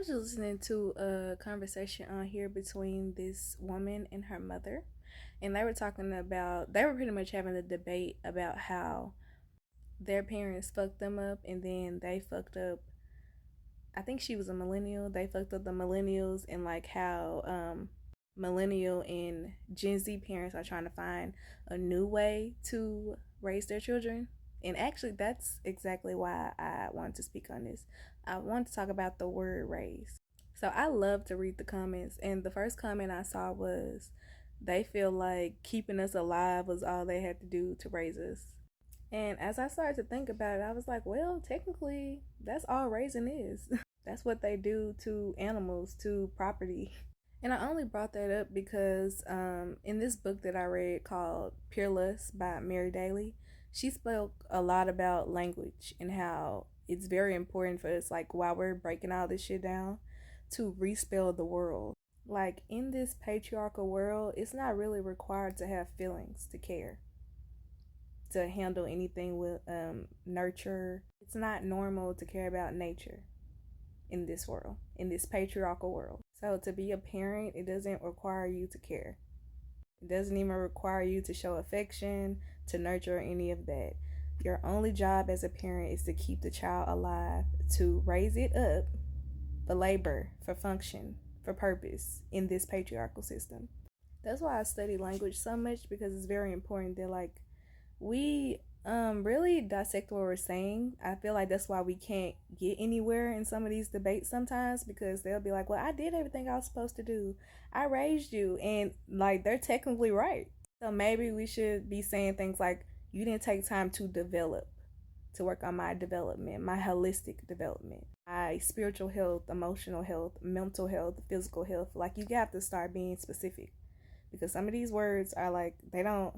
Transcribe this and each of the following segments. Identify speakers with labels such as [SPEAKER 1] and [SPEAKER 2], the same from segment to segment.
[SPEAKER 1] I was just listening to a conversation on here between this woman and her mother, and they were talking about, they were pretty much having a debate about how their parents fucked them up and then they fucked up. I think she was a millennial. They fucked up the millennials, and like how millennial and Gen Z parents are trying to find a new way to raise their children. And actually, that's exactly why I wanted to speak on this. I want to talk about the word raise. So I love to read the comments, and the first comment I saw was they feel like keeping us alive was all they had to do to raise us. And as I started to think about it, I was like, well, technically, that's all raising is. That's what they do to animals, to property. And I only brought that up because in this book that I read called Peerless by Mary Daly, she spoke a lot about language and how it's very important for us, like while we're breaking all this shit down, to respell the world. Like in this patriarchal world, it's not really required to have feelings to care, to handle anything with nurture. It's not normal to care about nature in this world, in this patriarchal world. So to be a parent, it doesn't require you to care. It doesn't even require you to show affection, to nurture any of that. Your only job as a parent is to keep the child alive, to raise it up for labor, for function, for purpose in this patriarchal system. That's why I study language so much, because it's very important that like we really dissect what we're saying. I feel like that's why we can't get anywhere in some of these debates sometimes, because they'll be like, well, I did everything I was supposed to do, I raised you, and like they're technically right. So maybe we should be saying things like, you didn't take time to develop, to work on my development, my holistic development, my spiritual health, emotional health, mental health, physical health. Like you have to start being specific, because some of these words are like, they don't,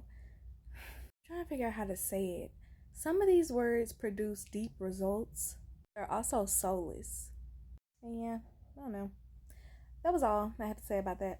[SPEAKER 1] trying to figure out how to say it. Some of these words produce deep results. They're also soulless. And yeah, I don't know. That was all I had to say about that.